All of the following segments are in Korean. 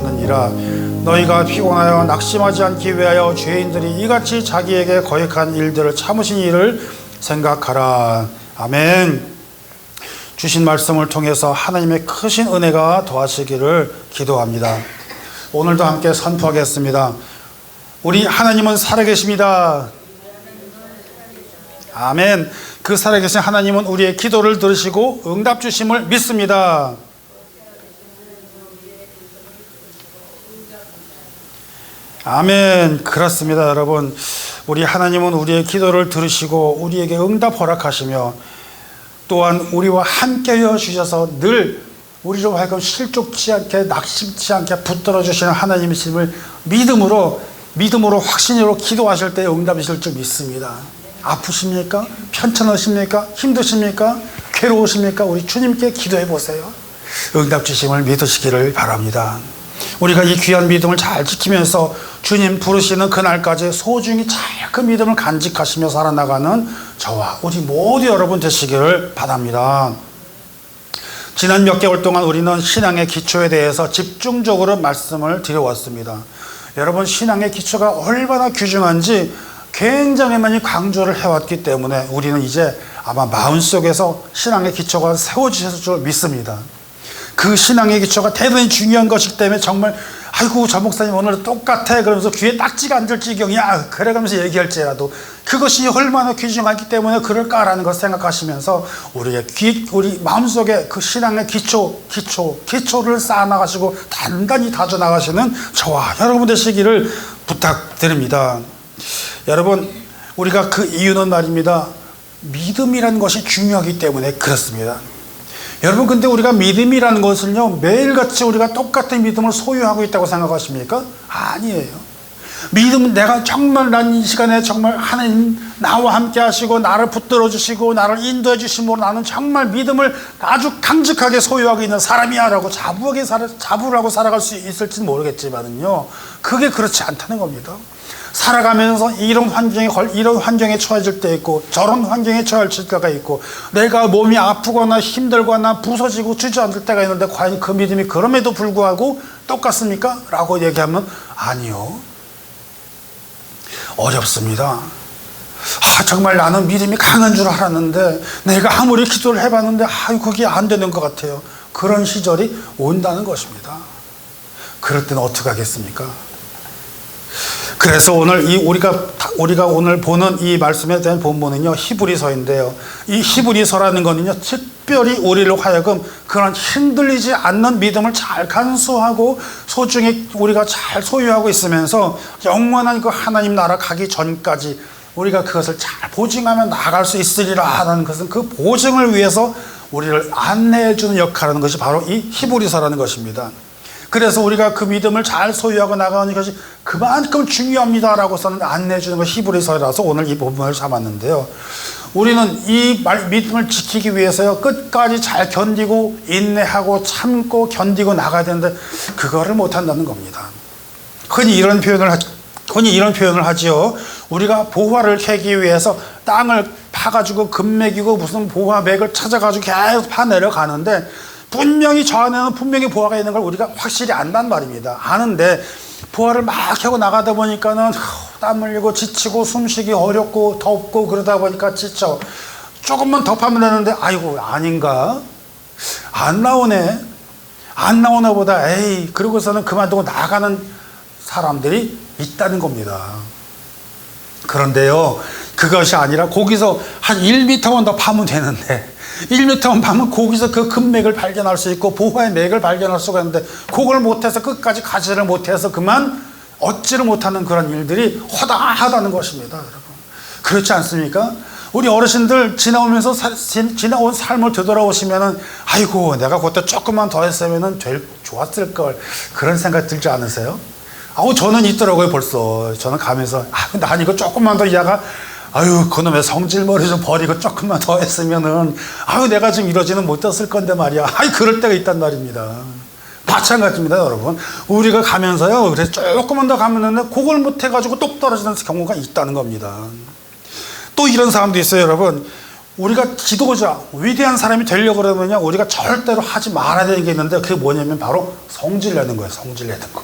없느니라. 너희가 피곤하여 낙심하지 않기 위하여 죄인들이 이같이 자기에게 거역한 일들을 참으신 일을 생각하라. 아멘. 주신 말씀을 통해서 하나님의 크신 은혜가 더하시기를 기도합니다. 오늘도 함께 선포하겠습니다. 우리 하나님은 살아계십니다. 아멘. 그 살아계신 하나님은 우리의 기도를 들으시고 응답 주심을 믿습니다. 아멘. 그렇습니다, 여러분. 우리 하나님은 우리의 기도를 들으시고 우리에게 응답 허락하시며 또한 우리와 함께하여 주셔서 늘 우리로 하여금 실족치 않게 낙심치 않게 붙들어 주시는 하나님이심을 믿음으로 확신으로 기도하실 때 응답이실 줄 믿습니다. 아프십니까? 편찮으십니까? 힘드십니까? 괴로우십니까? 우리 주님께 기도해 보세요. 응답 주심을 믿으시기를 바랍니다. 우리가 이 귀한 믿음을 잘 지키면서 주님 부르시는 그날까지 소중히 잘 그 믿음을 간직하시며 살아나가는 저와 우리 모두 여러분 되시기를 바랍니다. 지난 몇 개월 동안 우리는 신앙의 기초에 대해서 집중적으로 말씀을 드려왔습니다. 여러분, 신앙의 기초가 얼마나 귀중한지 굉장히 많이 강조를 해왔기 때문에 우리는 이제 아마 마음속에서 신앙의 기초가 세워지실 줄 믿습니다. 그 신앙의 기초가 대단히 중요한 것이기 때문에 정말 아이고 저 목사님 오늘 똑같아 그러면서 귀에 딱지가 앉을 지경이야 그래가면서 얘기할지라도 그것이 얼마나 귀중하기 때문에 그럴까라는 것을 생각하시면서 우리 마음속에 그 신앙의 기초를 쌓아나가시고 단단히 다져나가시는 저와 여러분 되시기를 부탁드립니다. 여러분, 우리가 그 이유는 말입니다. 믿음이라는 것이 중요하기 때문에 그렇습니다. 여러분, 근데 우리가 믿음이라는 것은요, 매일같이 우리가 똑같은 믿음을 소유하고 있다고 생각하십니까? 아니에요. 믿음은 내가 정말 난 이 시간에 정말 하나님 나와 함께 하시고 나를 붙들어 주시고 나를 인도해 주심으로 나는 정말 믿음을 아주 강직하게 소유하고 있는 사람이야 라고 자부하고 살아갈 수 있을지는 모르겠지만은요, 그게 그렇지 않다는 겁니다. 살아가면서 이런 환경에 처해질 때 있고 저런 환경에 처해질 때가 있고 내가 몸이 아프거나 힘들거나 부서지고 주저앉을 때가 있는데 과연 그 믿음이 그럼에도 불구하고 똑같습니까? 라고 얘기하면 아니요. 어렵습니다. 정말 나는 믿음이 강한 줄 알았는데 내가 아무리 기도를 해봤는데 그게 안 되는 것 같아요. 그런 시절이 온다는 것입니다. 그럴 때는 어떻게 하겠습니까? 그래서 오늘 우리가 오늘 보는 이 말씀에 대한 본문은요, 히브리서인데요. 이 히브리서라는 거는요, 특별히 우리로 하여금 그런 흔들리지 않는 믿음을 잘 간수하고 소중히 우리가 잘 소유하고 있으면서 영원한 그 하나님 나라 가기 전까지 우리가 그것을 잘 보증하며 나아갈 수 있으리라 하는 것은 그 보증을 위해서 우리를 안내해 주는 역할을 하는 것이 바로 이 히브리서라는 것입니다. 그래서 우리가 그 믿음을 잘 소유하고 나가는 것이 그만큼 중요합니다라고서는 안내해 주는 것 히브리서라서 오늘 이 본문을 잡았는데요. 우리는 이 믿음을 지키기 위해서요, 끝까지 잘 견디고 인내하고 참고 견디고 나가야 되는데 그거를 못한다는 겁니다. 흔히 이런 표현을 하지요. 우리가 보화를 캐기 위해서 땅을 파가지고 금맥이고 무슨 보화맥을 찾아가지고 계속 파 내려가는데 분명히 저 안에는 분명히 보화가 있는 걸 우리가 확실히 안단 말입니다. 아는데 보화를 막 하고 나가다 보니까는 땀 흘리고 지치고 숨쉬기 어렵고 덥고 그러다 보니까 지쳐. 조금만 더 파면 되는데 아이고 아닌가? 안 나오네. 안 나오나 보다. 에이, 그러고서는 그만두고 나가는 사람들이 있다는 겁니다. 그런데요, 그것이 아니라 거기서 한 1m만 더 파면 되는데 1m만 파면 거기서 그 금맥을 발견할 수 있고 보화의 맥을 발견할 수가 있는데 그걸 못해서 끝까지 가지를 못해서 그만 얻지를 못하는 그런 일들이 허다하다는 것입니다. 여러분, 그렇지 않습니까? 우리 어르신들 지나온 삶을 되돌아오시면은 아이고 내가 그때 조금만 더 했으면은 좋았을 걸 그런 생각 들지 않으세요? 저는 있더라고요. 벌써 저는 가면서 근데 이거 조금만 더 이하가 그놈의 성질머리 좀 버리고 조금만 더 했으면은 내가 지금 이러지는 못했을 건데 말이야. 그럴 때가 있단 말입니다. 마찬가지입니다, 여러분. 우리가 가면서요, 그래서 조금만 더 가면은 그걸 못해가지고 똑 떨어지는 경우가 있다는 겁니다. 또 이런 사람도 있어요, 여러분. 우리가 지도자, 위대한 사람이 되려고 그러면요, 우리가 절대로 하지 말아야 되는 게 있는데, 그게 뭐냐면 바로 성질내는 거예요. 성질내는 거.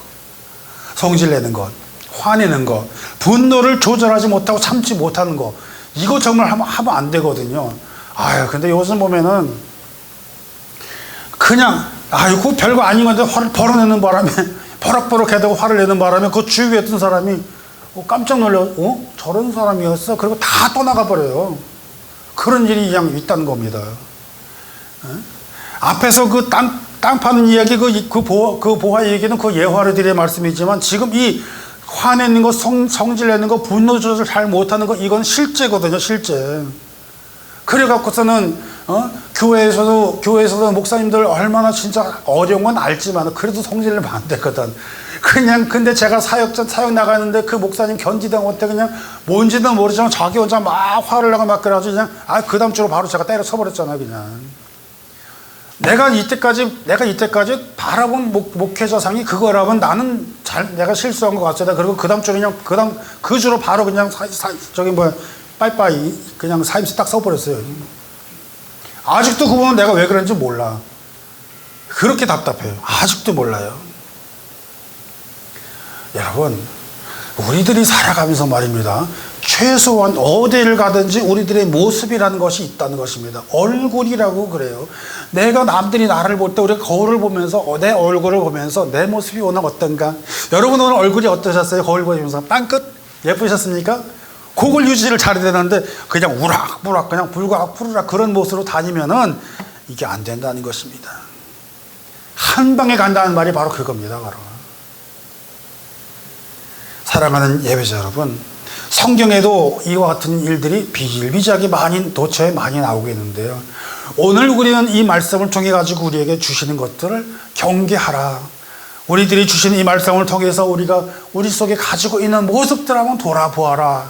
성질내는 것, 화내는 것, 분노를 조절하지 못하고 참지 못하는 거. 이거 정말 하면 안 되거든요. 근데 요즘 보면은 그냥 아이고 별거 아닌 건데 화를 벌어내는 바람에 버럭버럭 해대고 화를 내는 바람에 그 주위에 있던 사람이 깜짝 놀라, 저런 사람이었어? 그리고 다 떠나가 버려요. 그런 일이 그냥 있다는 겁니다. 앞에서 그 땅 파는 이야기, 그 보화 얘기는 그 예화를 말씀이지만, 지금 이 화내는 거, 성질 내는 거, 분노 조절 잘 못하는 거, 이건 실제거든요, 실제. 그래갖고서는, 교회에서도 목사님들 얼마나 진짜 어려운 건 알지만, 그래도 성질 내면 안 되거든. 근데 제가 사역 나가는데 그 목사님 견디다 못해 그냥 뭔지는 모르지만 자기 혼자 막 화를 내고 막 그래가지고 그냥, 그 다음 주로 바로 제가 때려 쳐버렸잖아, 그냥. 내가 이때까지 바라본 목회자상이 그거라면 나는 내가 실수한 것 같아. 그리고 그 다음 주로 그냥, 그 주로 바로 그냥 빠이빠이 그냥 사임시 딱 써버렸어요. 아직도 그 부분 내가 왜 그런지 몰라. 그렇게 답답해요. 아직도 몰라요. 여러분, 우리들이 살아가면서 말입니다. 최소한 어디를 가든지 우리들의 모습이라는 것이 있다는 것입니다. 얼굴이라고 그래요. 내가 남들이 나를 볼 때 우리가 거울을 보면서 내 얼굴을 보면서 내 모습이 오늘 어떤가? 여러분 오늘 얼굴이 어떠셨어요? 거울 보시면서 땅끝 예쁘셨습니까? 그걸 유지를 잘해야 되는데 그냥 우락부락 그냥 불과 푸르락 그런 모습으로 다니면은 이게 안 된다는 것입니다. 한 방에 간다는 말이 바로 그겁니다. 바로. 사랑하는 예배자 여러분, 성경에도 이와 같은 일들이 비일비재하게 도처에 많이 나오고 있는데요. 오늘 우리는 이 말씀을 통해 가지고 우리에게 주시는 것들을 경계하라. 우리들이 주시는 이 말씀을 통해서 우리가 우리 속에 가지고 있는 모습들 한번 돌아보아라.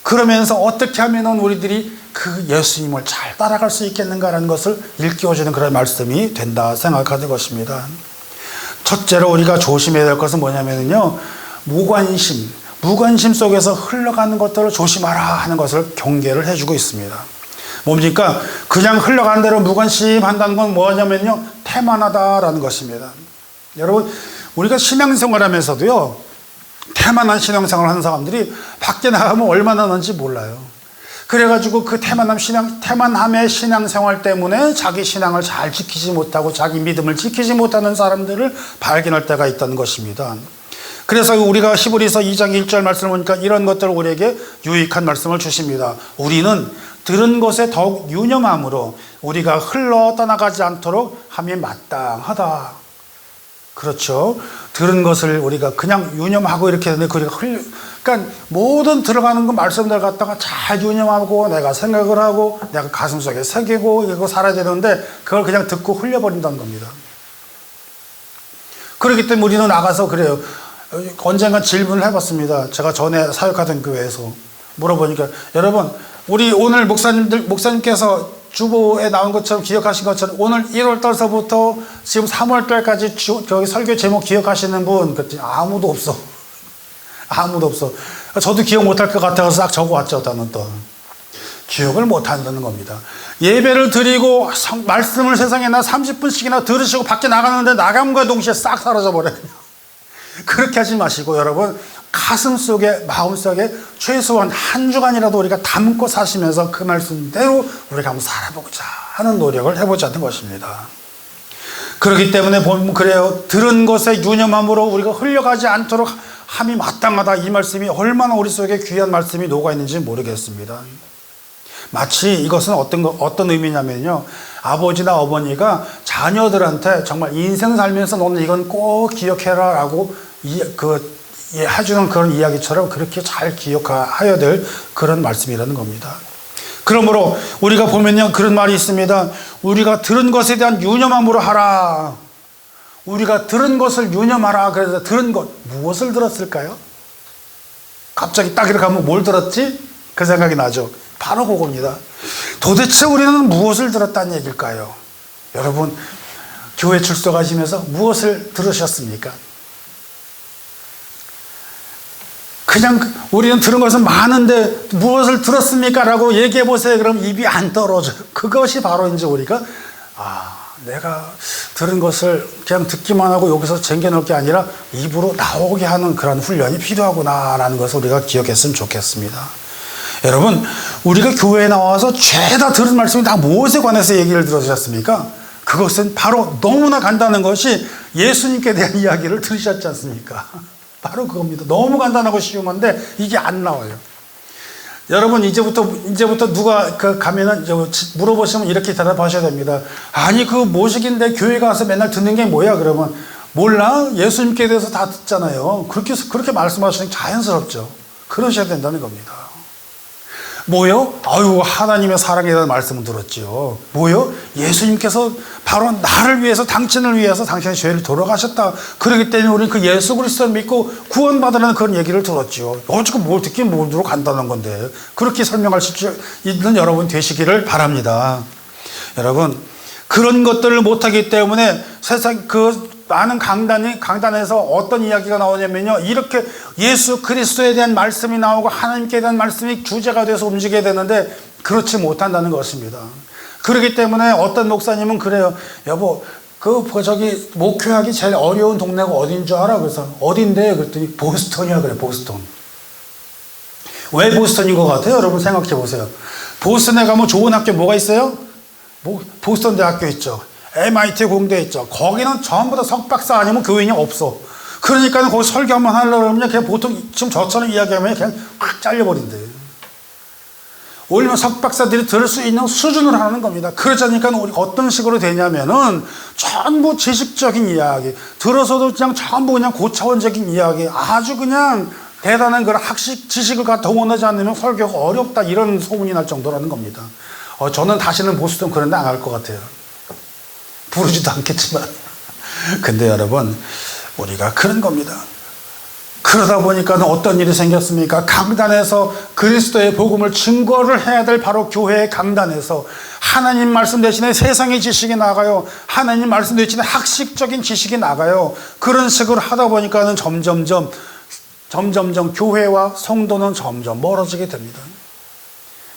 그러면서 어떻게 하면 우리들이 그 예수님을 잘 따라갈 수 있겠는가라는 것을 일깨워주는 그런 말씀이 된다 생각하는 것입니다. 첫째로 우리가 조심해야 될 것은 뭐냐면요, 무관심 속에서 흘러가는 것들을 조심하라 하는 것을 경계를 해주고 있습니다. 뭡니까? 그냥 흘러가는 대로 무관심한다는 건 뭐냐면요, 태만하다라는 것입니다. 여러분, 우리가 신앙생활 하면서도요, 태만한 신앙생활을 하는 사람들이 밖에 나가면 얼마나 하는지 몰라요. 그래가지고 그 태만함의 신앙생활 때문에 자기 신앙을 잘 지키지 못하고 자기 믿음을 지키지 못하는 사람들을 발견할 때가 있다는 것입니다. 그래서 우리가 히브리서 2장 1절 말씀을 보니까 이런 것들을 우리에게 유익한 말씀을 주십니다. 우리는 들은 것에 더욱 유념함으로 우리가 흘러 떠나가지 않도록 함이 마땅하다. 그렇죠. 들은 것을 우리가 그냥 유념하고 이렇게 하는데 그러니까 모든 들어가는 그 말씀들 갖다가 잘 유념하고 내가 생각을 하고 내가 가슴속에 새기고 이거 살아야 되는데 그걸 그냥 듣고 흘려버린다는 겁니다. 그렇기 때문에 우리는 나가서 그래요. 언젠가 질문을 해봤습니다. 제가 전에 사역하던 교회에서 물어보니까, 여러분 우리 오늘 목사님께서 주보에 나온 것처럼 기억하신 것처럼 오늘 1월달서부터 지금 3월달까지 저기 설교 제목 기억하시는 분? 그랬더니 아무도 없어. 아무도 없어. 저도 기억 못할 것 같아서 싹 적어왔죠. 나는 또 기억을 못한다는 겁니다. 예배를 드리고 말씀을 세상에나 30분씩이나 들으시고 밖에 나가는데 나감과 동시에 싹 사라져버려요. 그렇게 하지 마시고 여러분, 가슴속에 마음속에 최소한 한 주간이라도 우리가 담고 사시면서 그 말씀대로 우리가 한번 살아보자 하는 노력을 해보자는 것입니다. 그렇기 때문에 보면 그래요. 들은 것에 유념함으로 우리가 흘려가지 않도록 함이 마땅하다. 이 말씀이 얼마나 우리 속에 귀한 말씀이 녹아있는지 모르겠습니다. 마치 이것은 어떤 의미냐면요, 아버지나 어머니가 자녀들한테 정말 인생 살면서 너는 이건 꼭 기억해라 라고 해주는 그런 이야기처럼 그렇게 잘 기억해야 될 그런 말씀이라는 겁니다. 그러므로 우리가 보면요, 그런 말이 있습니다. 우리가 들은 것에 대한 유념함으로 하라. 우리가 들은 것을 유념하라. 그래서 들은 것, 무엇을 들었을까요? 갑자기 딱 이렇게 하면 뭘 들었지? 그 생각이 나죠. 바로 그겁니다. 도대체 우리는 무엇을 들었다는 얘기일까요? 여러분, 교회 출석하시면서 무엇을 들으셨습니까? 그냥 우리는 들은 것은 많은데 무엇을 들었습니까? 라고 얘기해 보세요. 그럼 입이 안 떨어져요. 그것이 바로 이제 우리가 내가 들은 것을 그냥 듣기만 하고 여기서 쟁겨놓을 게 아니라 입으로 나오게 하는 그런 훈련이 필요하구나라는 것을 우리가 기억했으면 좋겠습니다. 여러분, 우리가 교회에 나와서 죄다 들은 말씀이 다 무엇에 관해서 얘기를 들으셨습니까? 그것은 바로 너무나 간단한 것이 예수님께 대한 이야기를 들으셨지 않습니까? 바로 그겁니다. 너무 간단하고 쉬운 건데 이게 안 나와요. 여러분, 이제부터 누가 가면은 물어보시면 이렇게 대답하셔야 됩니다. 아니, 그 모식인데 교회 가서 맨날 듣는 게 뭐야? 그러면 몰라? 예수님께 대해서 다 듣잖아요. 그렇게 말씀하시는 게 자연스럽죠. 그러셔야 된다는 겁니다. 뭐요? 아유, 하나님의 사랑에 대한 말씀을 들었지요. 뭐요? 예수님께서 바로 나를 위해서, 당신을 위해서 당신의 죄를 돌아가셨다. 그렇기 때문에 우리는 그 예수 그리스도를 믿고 구원받으라는 그런 얘기를 들었지요. 어쩌고 뭘 듣긴 뭘로 간단한 건데. 그렇게 설명할 수 있는 여러분 되시기를 바랍니다. 여러분, 그런 것들을 못하기 때문에 세상 많은 강단에서 어떤 이야기가 나오냐면요, 이렇게 예수 그리스도에 대한 말씀이 나오고 하나님께 대한 말씀이 주제가 돼서 움직여야 되는데 그렇지 못한다는 것입니다. 그렇기 때문에 어떤 목사님은 그래요. 여보, 저기 목회하기 제일 어려운 동네가 어딘 줄 알아? 그래서 어딘데? 그랬더니 보스턴이야. 그래, 보스턴. 왜 보스턴인 것 같아요? 여러분 생각해 보세요. 보스턴에 가면 좋은 학교 뭐가 있어요? 보스턴 대학교 있죠. MIT 공대 있죠. 거기는 전부 다 석박사 아니면 교인이 없어. 그러니까 거기 설교 한번 하려고 그러면 그냥 보통 지금 저처럼 이야기하면 그냥 확 잘려버린대. 오히려 석박사들이 들을 수 있는 수준으로 하는 겁니다. 그러자니까 우리가 어떤 식으로 되냐면은 전부 지식적인 이야기, 들어서도 그냥 전부 그냥 고차원적인 이야기, 아주 그냥 대단한 그런 학식 지식을 갖다 동원하지 않으면 설교가 어렵다, 이런 소문이 날 정도라는 겁니다. 저는 다시는 보스턴 그런 데 안 갈 것 같아요. 부르지도 않겠지만. 근데 여러분, 우리가 그런 겁니다. 그러다 보니까 어떤 일이 생겼습니까? 강단에서 그리스도의 복음을 증거를 해야 될 바로 교회의 강단에서 하나님 말씀 대신에 세상의 지식이 나가요. 하나님 말씀 대신에 학식적인 지식이 나가요. 그런 식으로 하다 보니까는 점점점 교회와 성도는 점점 멀어지게 됩니다.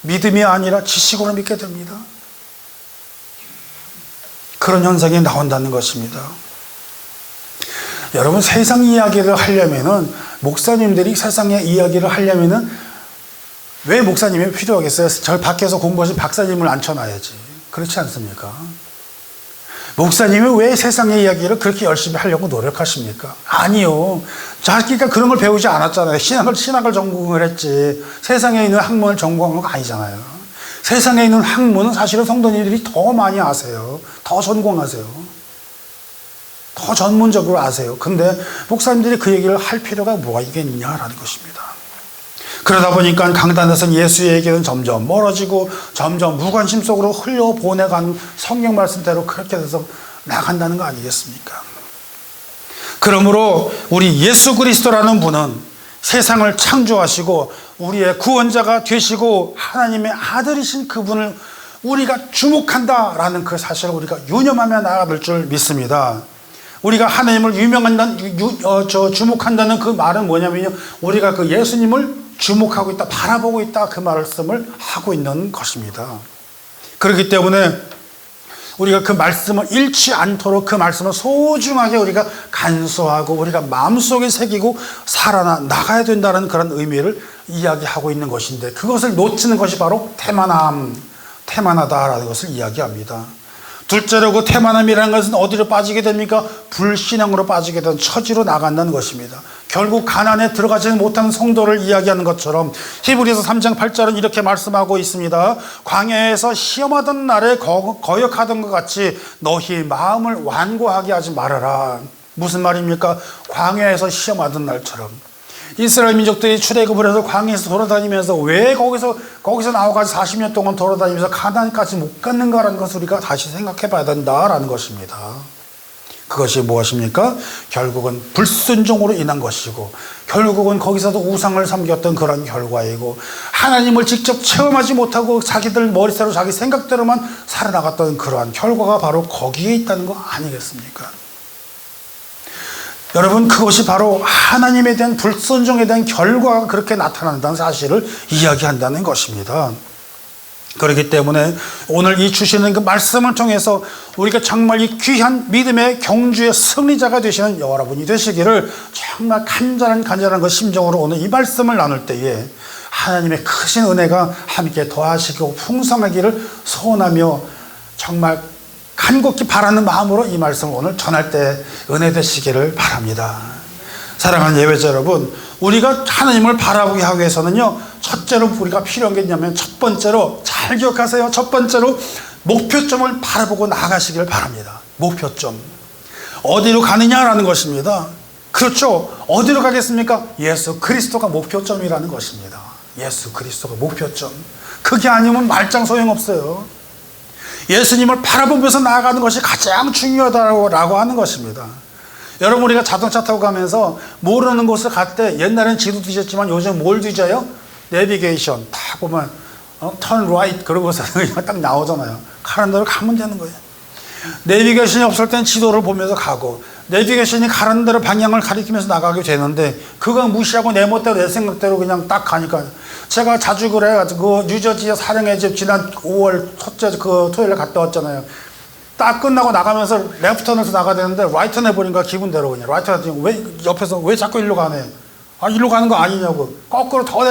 믿음이 아니라 지식으로 믿게 됩니다. 그런 현상이 나온다는 것입니다. 여러분, 세상 이야기를 하려면은, 목사님들이 세상의 이야기를 하려면은 왜 목사님이 필요하겠어요? 저 밖에서 공부하신 박사님을 앉혀놔야지. 그렇지 않습니까? 목사님이 왜 세상의 이야기를 그렇게 열심히 하려고 노력하십니까? 아니요. 자기가 그런 걸 배우지 않았잖아요. 신학을 전공을 했지. 세상에 있는 학문을 전공한 거 아니잖아요. 세상에 있는 학문은 사실은 성도님들이 더 많이 아세요. 더 전공하세요. 더 전문적으로 아세요. 근데 목사님들이 그 얘기를 할 필요가 뭐가 있겠냐라는 것입니다. 그러다 보니까 강단에서는 예수의 얘기는 점점 멀어지고 점점 무관심 속으로 흘려보내가는 성경 말씀대로 그렇게 돼서 나간다는 거 아니겠습니까? 그러므로 우리 예수 그리스도라는 분은 세상을 창조하시고 우리의 구원자가 되시고 하나님의 아들이신 그분을 우리가 주목한다라는 그 사실을 우리가 유념하며 나아갈 줄 믿습니다. 우리가 하나님을 주목한다는 그 말은 뭐냐면요, 우리가 그 예수님을 주목하고 있다, 바라보고 있다, 그 말씀을 하고 있는 것입니다. 그렇기 때문에 우리가 그 말씀을 잃지 않도록 그 말씀을 소중하게 우리가 간수하고 우리가 마음속에 새기고 살아나가야 된다는 그런 의미를 이야기하고 있는 것인데, 그것을 놓치는 것이 바로 태만하다라는 것을 이야기합니다. 둘째로 그 태만함이라는 것은 어디로 빠지게 됩니까? 불신앙으로 빠지게 되는 처지로 나간다는 것입니다. 결국 가난에 들어가지 못하는 성도를 이야기하는 것처럼 히브리서 3장 8절은 이렇게 말씀하고 있습니다. 광야에서 시험하던 날에 거역하던 것 같이 너희 마음을 완고하게 하지 말아라. 무슨 말입니까? 광야에서 시험하던 날처럼. 이스라엘 민족들이 출애굽을 해서 광야에서 돌아다니면서 왜 거기서 나와가지고 40년 동안 돌아다니면서 가나안까지 못 갔는가라는 것을 우리가 다시 생각해 봐야 된다라는 것입니다. 그것이 무엇입니까? 결국은 불순종으로 인한 것이고, 결국은 거기서도 우상을 섬겼던 그런 결과이고, 하나님을 직접 체험하지 못하고 자기들 머릿속으로 자기 생각대로만 살아나갔던 그러한 결과가 바로 거기에 있다는 거 아니겠습니까? 여러분, 그것이 바로 하나님에 대한 불순종에 대한 결과가 그렇게 나타난다는 사실을 이야기한다는 것입니다. 그렇기 때문에 오늘 이 주시는 그 말씀을 통해서 우리가 정말 이 귀한 믿음의 경주의 승리자가 되시는 여러분이 되시기를 정말 간절한 그 심정으로 오늘 이 말씀을 나눌 때에 하나님의 크신 은혜가 함께 더하시고 풍성하기를 소원하며 정말 간곡히 바라는 마음으로 이 말씀을 오늘 전할 때 은혜 되시기를 바랍니다. 사랑하는 예배자 여러분, 우리가 하나님을 바라보게 하기 위해서는요, 첫째로 우리가 필요한 게 있냐면, 첫 번째로 잘 기억하세요. 첫 번째로 목표점을 바라보고 나아가시길 바랍니다. 목표점. 어디로 가느냐라는 것입니다. 그렇죠. 어디로 가겠습니까? 예수 그리스도가 목표점이라는 것입니다. 예수 그리스도가 목표점. 그게 아니면 말짱 소용없어요. 예수님을 바라보면서 나아가는 것이 가장 중요하다고 하는 것입니다. 여러분, 우리가 자동차 타고 가면서 모르는 곳을 갈 때 옛날엔 지도 뒤졌지만 요즘 뭘 뒤져요? 내비게이션 딱 보면 turn right 그러고서 그냥 딱 나오잖아요. 가는 대로 가면 되는 거예요. 내비게이션이 없을 땐 지도를 보면서 가고, 내비게이션이 가는 대로 방향을 가리키면서 나가게 되는데 그거 무시하고 내 멋대로 내 생각대로 그냥 딱 가니까, 제가 자주 그래가지고 그 뉴저지의 사령의 집 지난 5월 첫째 그 토요일에 갔다 왔잖아요. 딱 끝나고 나가면서 레프턴에서 나가야 되는데 라이턴 해버리니까 기분대로 그냥 라이턴 왜 옆에서 왜 자꾸 일로 가네? 아, 일로 가는 거 아니냐고. 거꾸로 더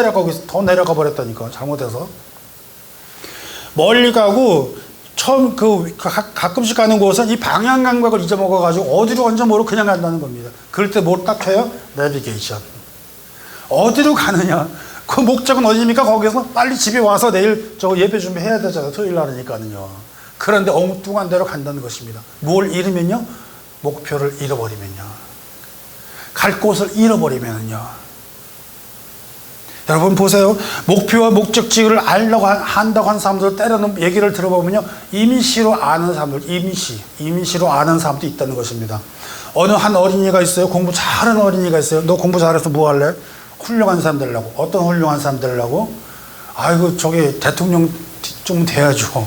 내려가 버렸다니까, 잘못해서. 멀리 가고 처음 가끔씩 가는 곳은 이 방향 감각을 잊어먹어가지고 어디로 간지 모르고 그냥 간다는 겁니다. 그럴 때 뭘 딱 해요? 내비게이션. 어디로 가느냐? 그 목적은 어디입니까? 거기서 빨리 집에 와서 내일 저 예배 준비해야 되잖아요. 토요일 날이니까는요. 그런데 엉뚱한 데로 간다는 것입니다. 뭘 잃으면요? 목표를 잃어버리면요. 갈 곳을 잃어버리면요. 여러분 보세요. 목표와 목적지를 알려고 한다고 한 사람들 때로는 얘기를 들어보면요, 이미시로 아는 사람들, 이미시로 아는 사람도 있다는 것입니다. 어느 한 어린이가 있어요. 공부 잘하는 어린이가 있어요. 너 공부 잘해서 뭐 할래? 훌륭한 사람 되려고. 어떤 훌륭한 사람 되려고? 아이고, 저기 대통령 좀 돼야죠.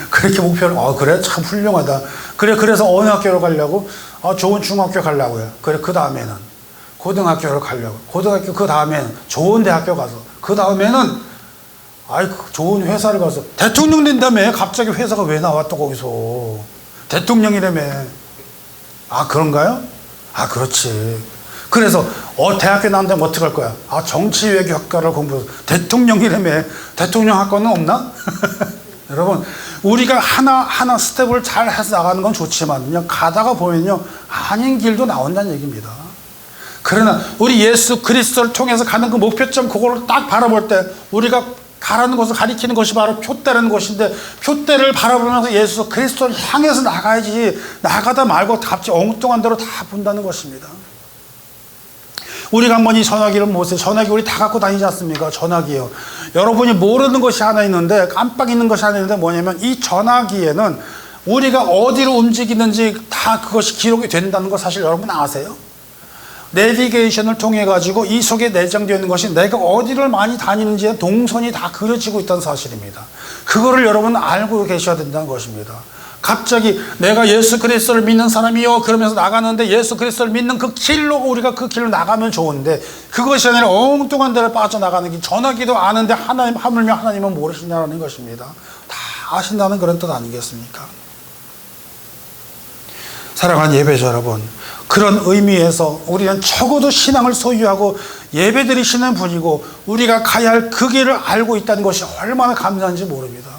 그렇게 목표를, 그래? 참 훌륭하다. 그래서 어느 학교로 가려고? 좋은 중학교 가려고요. 그래, 그 다음에는 고등학교를 가려고. 고등학교 그 다음에는 좋은 대학교 가서. 그 다음에는 좋은 회사를 가서. 대통령 된다며. 갑자기 회사가 왜 나와 또 거기서. 대통령이라며. 그런가요? 그렇지. 그래서 대학교 나온다면 어떻게 할 거야? 정치외교학과를 공부해서. 대통령이라며. 대통령 학과는 없나? 여러분, 우리가 하나 스텝을 잘 해서 나가는 건 좋지만 그냥 가다가 보면요, 아닌 길도 나온다는 얘기입니다. 그러나 우리 예수 그리스도를 통해서 가는 그 목표점, 그걸 딱 바라볼 때 우리가 가라는 것을 가리키는 것이 바로 표대라는 것인데, 표대를 바라보면서 예수 그리스도를 향해서 나가야지, 나가다 말고 갑자기 엉뚱한 대로 다 본다는 것입니다. 우리가 한번 이 전화기를 보세요. 전화기 우리 다 갖고 다니지 않습니까? 전화기요. 여러분이 모르는 것이 하나 있는데, 깜빡 있는 것이 하나 있는데 뭐냐면, 이 전화기에는 우리가 어디로 움직이는지 다 그것이 기록이 된다는 거 사실 여러분 아세요? 내비게이션을 통해 가지고 이 속에 내장되어 있는 것이 내가 어디를 많이 다니는지의 동선이 다 그려지고 있다는 사실입니다. 그거를 여러분 알고 계셔야 된다는 것입니다. 갑자기 내가 예수 그리스도를 믿는 사람이요 그러면서 나가는데, 예수 그리스도를 믿는 그 길로 우리가 그 길로 나가면 좋은데, 그것이 아니라 엉뚱한 데를 빠져나가는 길, 전화기도 아는데 하물며 하나님은 모르시냐는 것입니다. 다 아신다는 그런 뜻 아니겠습니까? 사랑하는 예배자 여러분, 그런 의미에서 우리는 적어도 신앙을 소유하고 예배드리시는 분이고 우리가 가야 할 그 길을 알고 있다는 것이 얼마나 감사한지 모릅니다.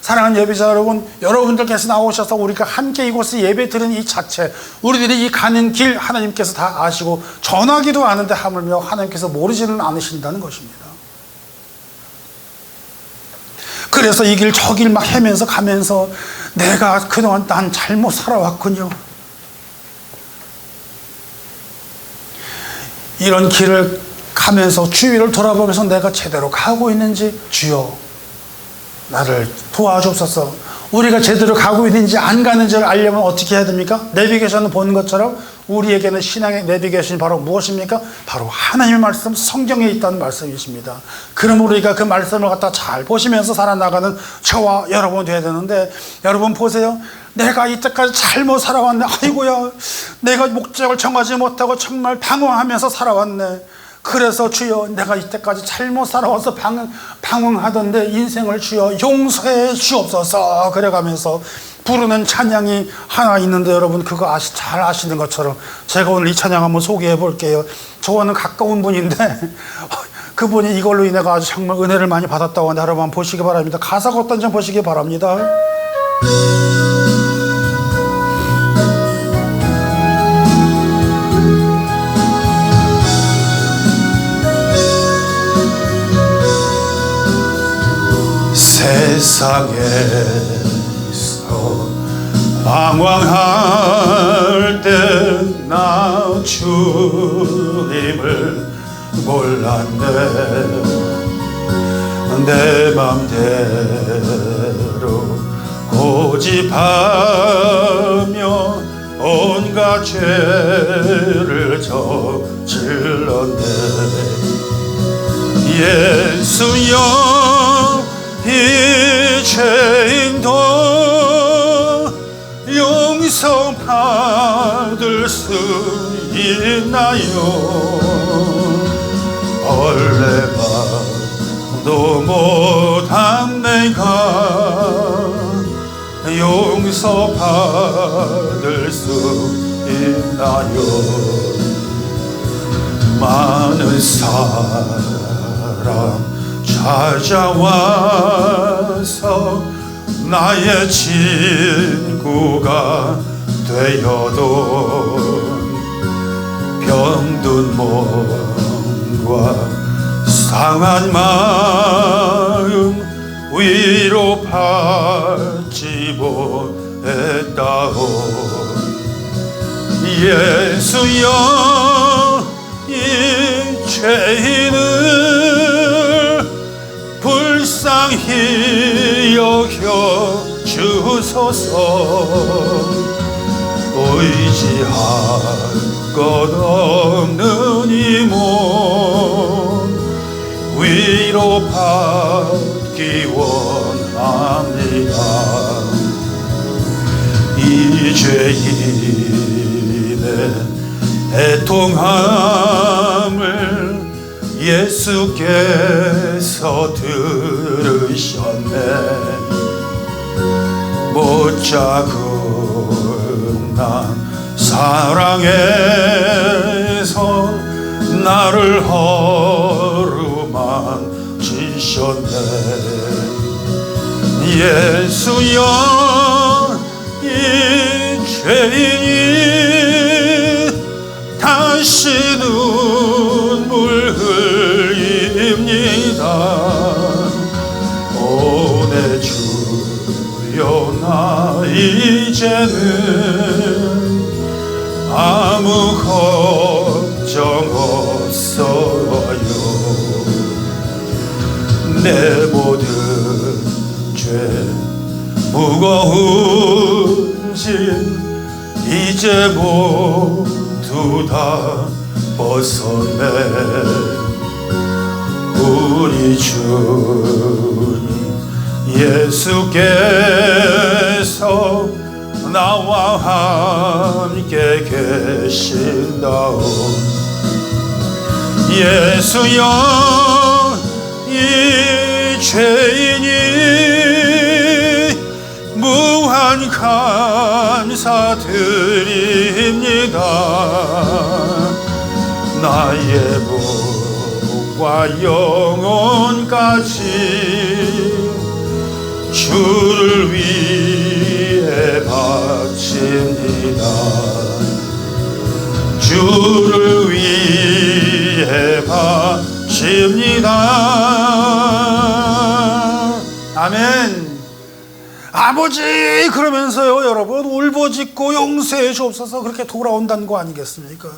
사랑하는 예배자 여러분, 여러분들께서 나오셔서 우리가 함께 이곳에 예배 드리는 이 자체, 우리들이 이 가는 길 하나님께서 다 아시고 전하기도 아는데 하물며 하나님께서 모르지는 않으신다는 것입니다. 그래서 이 길 저 길 막 헤매면서 가면서 내가 그동안 난 잘못 살아왔군요. 이런 길을 가면서 주위를 돌아보면서 내가 제대로 가고 있는지 주여 나를 도와주옵소서. 우리가 제대로 가고 있는지 안 가는지를 알려면 어떻게 해야 됩니까? 내비게이션을 보는 것처럼 우리에게는 신앙의 내비게이션이 바로 무엇입니까? 바로 하나님의 말씀, 성경에 있다는 말씀이십니다. 그럼 우리가 그 말씀을 갖다 잘 보시면서 살아나가는 저와 여러분 되어야 되는데, 여러분 보세요. 내가 이때까지 잘못 살아왔네. 아이고야, 내가 목적을 정하지 못하고 정말 방황하면서 살아왔네. 그래서 주여, 내가 이때까지 잘못 살아와서 방황하던데 인생을 주여 용서해 주옵소서 그래가면서 부르는 찬양이 하나 있는데, 여러분 그거 잘 아시는 것처럼 제가 오늘 이 찬양 한번 소개해 볼게요. 저와는 가까운 분인데 그분이 이걸로 인해 아주 정말 은혜를 많이 받았다고 하는데, 여러분 한번 보시기 바랍니다. 가사가 어떤지 보시기 바랍니다. 세상에서 방황할 때 나 주님을 몰랐네. 내 맘대로 고집하며 온갖 죄를 저질렀네. 예수여, 이 죄인도 용서받을 수 있나요? 얼레봐도 못한 내가 용서받을 수 있나요? 많은 사람 찾아와서 나의 친구가 되어도 병든 몸과 상한 마음 위로받지 못했다오. 예수여, 이 죄인을 불쌍히 여겨 주소서. 의지할 것 없는 이 몸 위로받기 원합니다. 이 죄인의 애통함을 예수께서 들으셨네. 못자국난 사랑에서 나를 어루만지셨네. 예수여, 이 죄인이 다시 눈물 흘립니다. 오 내 주여, 나 이제는 아무 걱정 없어요. 내 모든 죄 무거운 짐 이제 모두 다 벗었네. 우리 주님 예수께서 나와 함께 계신다오. 예수여, 이 죄인이 무한 감사드립니다. 나의 목과 영혼까지 주를 위해 바칩니다. 주를 위해 바칩니다. 아멘. 아버지 그러면서요, 여러분 울부짖고 용서해 주옵소서 그렇게 돌아온다는 거 아니겠습니까?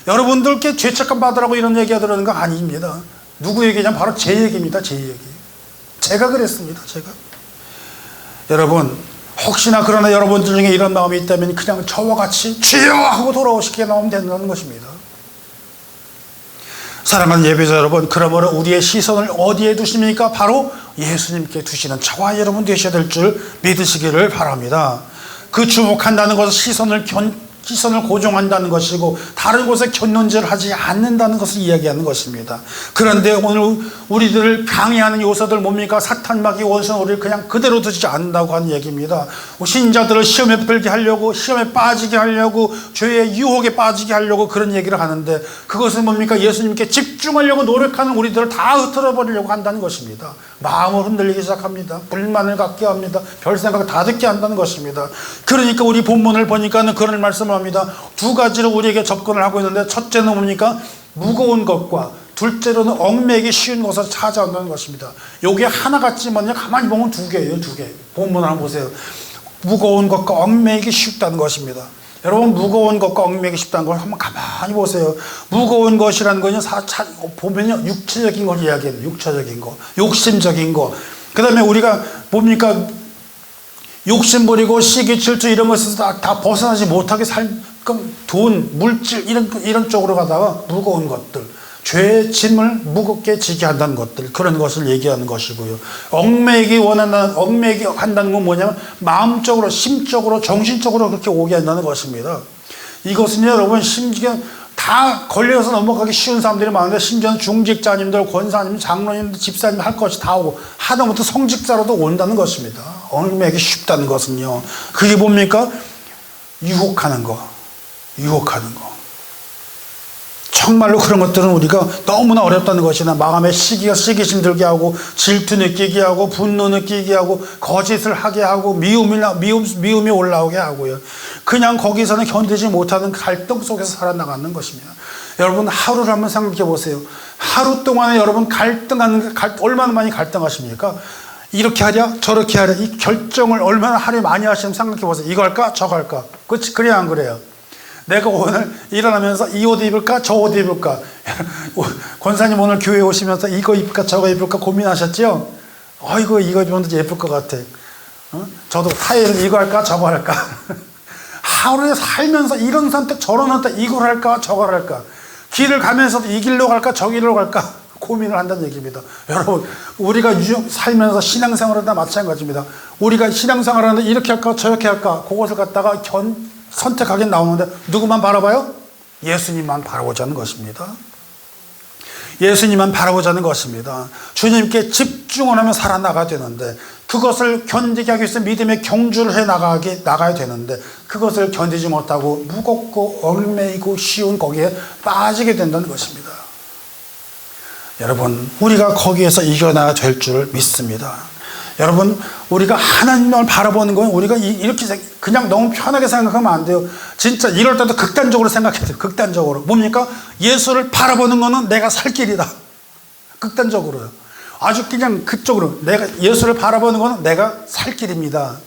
여러분들께 죄책감 받으라고 이런 얘기가 들어오는 거 아닙니다. 누구 얘기냐면 바로 제 얘기입니다. 제 얘기. 제가 그랬습니다. 제가. 여러분, 혹시나 그러나 여러분들 중에 이런 마음이 있다면 그냥 저와 같이 주여 하고 돌아오시게 나오면 된다는 것입니다. 사랑하는 예배자 여러분, 그러므로 우리의 시선을 어디에 두십니까? 바로 예수님께 두시는 저와 여러분 되셔야 될 줄 믿으시기를 바랍니다. 그 주목한다는 것은 시선을 고정한다는 것이고 다른 곳에 견눈질 하지 않는다는 것을 이야기하는 것입니다. 그런데 오늘 우리들을 방해하는 요소들 뭡니까? 사탄마귀 원수는 우리를 그냥 그대로 두지 않는다고 하는 얘기입니다. 신자들을 시험에 들게 하려고, 시험에 빠지게 하려고, 죄의 유혹에 빠지게 하려고 그런 얘기를 하는데, 그것은 뭡니까? 예수님께 집중하려고 노력하는 우리들을 다 흩어져 버리려고 한다는 것입니다. 마음을 흔들리기 시작합니다. 불만을 갖게 합니다. 별 생각 다 듣게 한다는 것입니다. 그러니까 우리 본문을 보니까는 그런 말씀을 합니다. 두 가지로 우리에게 접근을 하고 있는데, 첫째는 뭡니까? 무거운 것과 둘째로는 얽매이기 쉬운 것을 찾아온다는 것입니다. 요게 하나같지만요, 가만히 보면 두 개예요. 두 개. 본문을 한번 보세요. 무거운 것과 얽매이기 쉽다는 것입니다. 여러분, 무거운 것과 얽매이기 쉽다는 걸 한번 가만히 보세요. 무거운 것이라는 거는 보면요, 육체적인 걸 이야기해요. 육체적인 거, 욕심적인 거. 그 다음에 우리가 뭡니까? 욕심 부리고 시기 질투 이런 것에서 다 벗어나지 못하게 돈, 물질 이런 쪽으로 가다가 무거운 것들, 죄의 짐을 무겁게 지게 한다는 것들, 그런 것을 얘기하는 것이고요. 얽매이기 한다는 건 뭐냐면 마음적으로, 심적으로, 정신적으로 그렇게 오게 한다는 것입니다. 이것은 여러분, 심지어 다 걸려서 넘어가기 쉬운 사람들이 많은데, 심지어는 중직자님들, 권사님, 장로님들, 집사님 할 것이 다 오고, 하다못해 성직자로도 온다는 것입니다. 얽매이기 쉽다는 것은요, 그게 뭡니까? 유혹하는 거. 정말로 그런 것들은 우리가 너무나 어렵다는 것이나, 마음에 시기심 들게 하고, 질투 느끼게 하고, 분노 느끼게 하고, 거짓을 하게 하고, 미움이 올라오게 하고요. 그냥 거기서는 견디지 못하는 갈등 속에서 살아나가는 것입니다. 여러분, 하루를 한번 생각해 보세요. 하루 동안에 여러분 얼마나 많이 갈등하십니까? 이렇게 하랴 저렇게 하랴, 이 결정을 얼마나 하루에 많이 하시면 생각해 보세요. 이거 할까 저거 할까? 그렇지, 그래야 안 그래요? 내가 오늘 일어나면서 이 옷 입을까 저 옷 입을까? 권사님 오늘 교회 오시면서 이거 입을까 저거 입을까 고민하셨죠? 이거 입으면 예쁠 것 같아. 저도 타일을 이거 할까 저거 할까? 하루에 살면서 이런 선택 저런 선택, 이걸 할까 저걸 할까? 길을 가면서도 이 길로 갈까 저 길로 갈까 고민을 한다는 얘기입니다. 여러분, 우리가 살면서 신앙생활을 다 마찬가지입니다. 우리가 신앙생활을 하는데 이렇게 할까 저렇게 할까, 그것을 갖다가 선택하긴 나오는데 누구만 바라봐요? 예수님만 바라보자는 것입니다. 예수님만 바라보자는 것입니다. 주님께 집중을 하면 살아나가야 되는데, 그것을 견디게 하기 위해서 믿음의 경주를 해 나가야 되는데, 그것을 견디지 못하고 무겁고 얽매이고 쉬운 거기에 빠지게 된다는 것입니다. 여러분, 우리가 거기에서 이겨나야 될 줄 믿습니다. 여러분, 우리가 하나님을 바라보는 건 우리가 이렇게 그냥 너무 편하게 생각하면 안 돼요. 진짜 이럴 때도 극단적으로 생각해야 돼요. 극단적으로. 뭡니까? 예수를 바라보는 거는 내가 살 길이다. 극단적으로요. 아주 그냥 그쪽으로. 내가 예수를 바라보는 거는 내가 살 길입니다.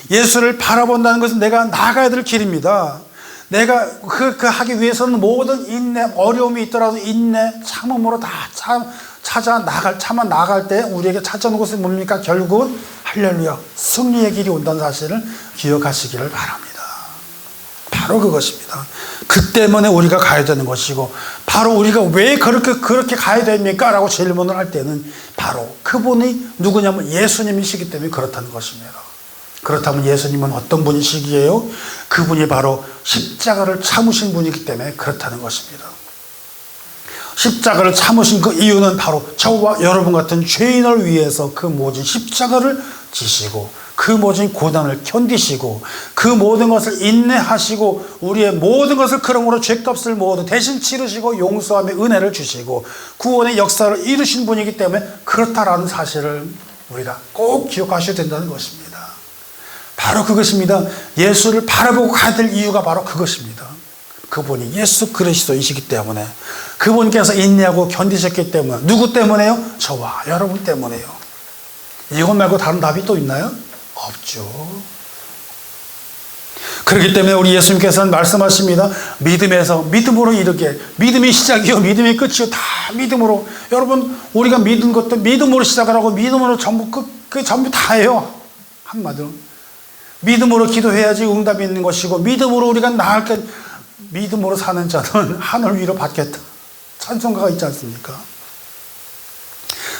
예수를 바라본다는 것은 내가 나가야 될 길입니다. 내가 그 하기 위해서는 모든 인내, 어려움이 있더라도 인내, 참음으로 다 참아 나갈 때 우리에게 찾아오는 것은 뭡니까? 결국은 할렐루야, 승리의 길이 온다는 사실을 기억하시기를 바랍니다. 바로 그것입니다. 그 때문에 우리가 가야 되는 것이고, 바로 우리가 왜 그렇게 가야 됩니까? 라고 질문을 할 때는 바로 그분이 누구냐면 예수님이시기 때문에 그렇다는 것입니다. 그렇다면 예수님은 어떤 분이시기에요? 그분이 바로 십자가를 참으신 분이기 때문에 그렇다는 것입니다. 십자가를 참으신 그 이유는 바로 저와 여러분 같은 죄인을 위해서 그 모진 십자가를 지시고, 그 모진 고난을 견디시고, 그 모든 것을 인내하시고, 우리의 모든 것을 그러므로 죄값을 모두 대신 치르시고 용서함의 은혜를 주시고 구원의 역사를 이루신 분이기 때문에 그렇다라는 사실을 우리가 꼭 기억하셔야 된다는 것입니다. 바로 그것입니다. 예수를 바라보고 가야 될 이유가 바로 그것입니다. 그분이 예수 그리스도이시기 때문에, 그분께서 인내하고 견디셨기 때문에. 누구 때문에요? 저와 여러분 때문에요. 이것 말고 다른 답이 또 있나요? 없죠. 그렇기 때문에 우리 예수님께서는 말씀하십니다. 믿음으로 이르게. 믿음이 시작이요 믿음이 끝이요 다 믿음으로. 여러분, 우리가 믿은 것도 믿음으로 시작을 하고 믿음으로 전부 전부 다예요. 한마디로 믿음으로 기도해야지 응답이 있는 것이고, 믿음으로 우리가 나을 때 믿음으로 사는 자는 하늘 위로 받겠다, 찬송가가 있지 않습니까?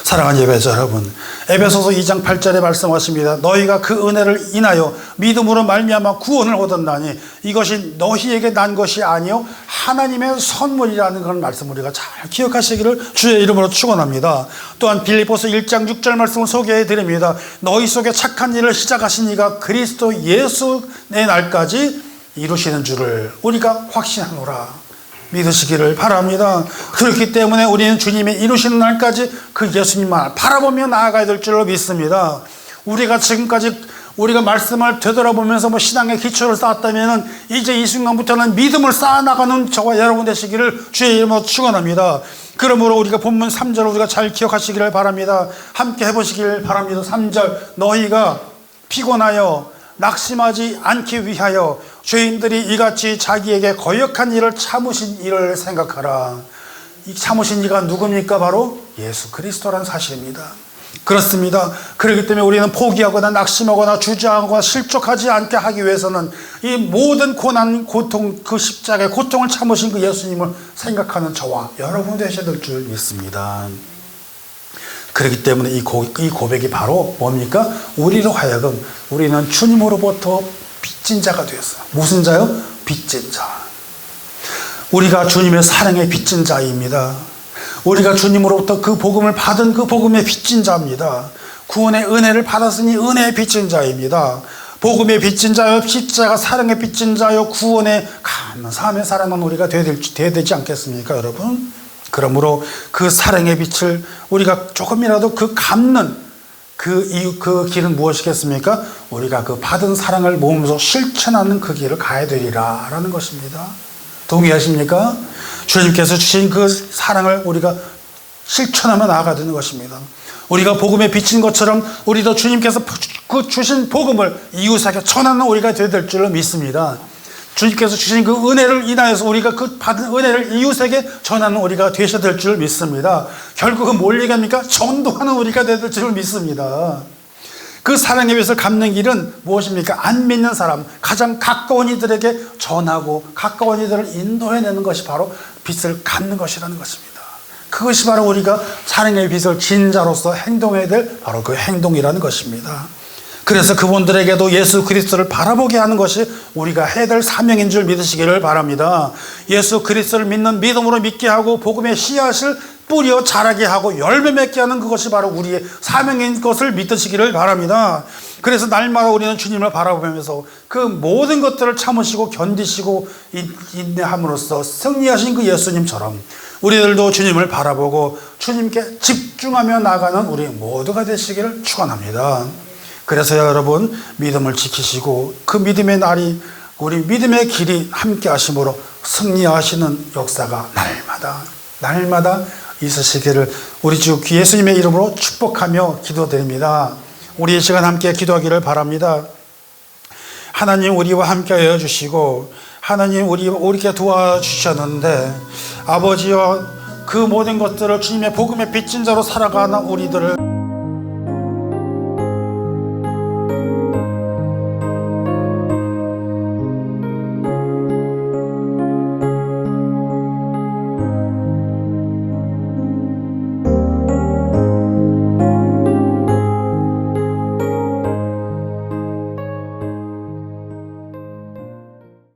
사랑하는 예배자 여러분, 에베소서 2장 8절에 말씀하십니다. 너희가 그 은혜를 인하여 믿음으로 말미암아 구원을 얻었나니 이것이 너희에게 난 것이 아니요 하나님의 선물이라는 그런 말씀 우리가 잘 기억하시기를 주의 이름으로 축원합니다. 또한 빌립보서 1장 6절 말씀을 소개해 드립니다. 너희 속에 착한 일을 시작하신 이가 그리스도 예수의 날까지 이루시는 줄을 우리가 확신하노라. 믿으시기를 바랍니다. 그렇기 때문에 우리는 주님이 이루시는 날까지 그 예수님만 바라보며 나아가야 될 줄로 믿습니다. 우리가 지금까지 우리가 말씀을 되돌아보면서 신앙의 기초를 쌓았다면 이제 이 순간부터는 믿음을 쌓아나가는 저와 여러분 되시기를 주의 이름으로 축원합니다. 그러므로 우리가 본문 3절 우리가 잘 기억하시기를 바랍니다. 함께 해보시기를 바랍니다. 3절 너희가 피곤하여 낙심하지 않기 위하여 죄인들이 이같이 자기에게 거역한 일을 참으신 일을 생각하라. 이 참으신 이가 누굽니까? 바로 예수 그리스도라는 사실입니다. 그렇습니다. 그렇기 때문에 우리는 포기하거나 낙심하거나 주저하거나 실족하지 않게 하기 위해서는 이 모든 고난, 고통, 그 십자가의 고통을 참으신 그 예수님을 생각하는 저와 여러분 되셔야 될 줄 믿습니다. 그렇기 때문에 이 고백이 바로 뭡니까? 우리로 하여금 우리는 주님으로부터 빚진 자가 되었어요. 무슨 자요? 빚진 자. 우리가 주님의 사랑에 빚진 자입니다. 우리가 주님으로부터 그 복음을 받은 그 복음에 빚진 자입니다. 구원의 은혜를 받았으니 은혜에 빚진 자입니다. 복음에 빚진 자요, 십자가 사랑에 빚진 자요, 구원의 감사함의 사랑은 우리가 되어야 되지 않겠습니까, 여러분? 그러므로 그 사랑의 빛을 우리가 조금이라도 그 갚는 그 길은 무엇이겠습니까? 우리가 그 받은 사랑을 몸소 실천하는 그 길을 가야 되리라 라는 것입니다. 동의하십니까? 주님께서 주신 그 사랑을 우리가 실천하며 나아가야 되는 것입니다. 우리가 복음에 비친 것처럼 우리도 주님께서 그 주신 복음을 이웃에게 전하는 우리가 되어야 될 줄로 믿습니다. 주님께서 주신 그 은혜를 인하여서 우리가 그 받은 은혜를 이웃에게 전하는 우리가 되셔야 될 줄 믿습니다. 결국은 뭘 얘기합니까? 전도하는 우리가 되어야 될 줄 믿습니다. 그 사랑의 빚을 갚는 길은 무엇입니까? 안 믿는 사람, 가장 가까운 이들에게 전하고 가까운 이들을 인도해내는 것이 바로 빚을 갚는 것이라는 것입니다. 그것이 바로 우리가 사랑의 빚을 진 자로서 행동해야 될 바로 그 행동이라는 것입니다. 그래서 그분들에게도 예수 그리스도를 바라보게 하는 것이 우리가 해야 될 사명인 줄 믿으시기를 바랍니다. 예수 그리스도를 믿는 믿음으로 믿게 하고 복음의 씨앗을 뿌려 자라게 하고 열매 맺게 하는 그것이 바로 우리의 사명인 것을 믿으시기를 바랍니다. 그래서 날마다 우리는 주님을 바라보면서 그 모든 것들을 참으시고 견디시고 인내함으로써 승리하신 그 예수님처럼 우리들도 주님을 바라보고 주님께 집중하며 나가는 우리 모두가 되시기를 축원합니다. 그래서 여러분 믿음을 지키시고 그 믿음의 날이 우리 믿음의 길이 함께 하심으로 승리하시는 역사가 날마다 있으시기를 우리 주 예수님의 이름으로 축복하며 기도드립니다. 우리 이 시간 함께 기도하기를 바랍니다. 하나님 우리와 함께 하여 주시고 하나님 우리에게 도와주셨는데 아버지여 그 모든 것들을 주님의 복음의 빚진 자로 살아가는 우리들을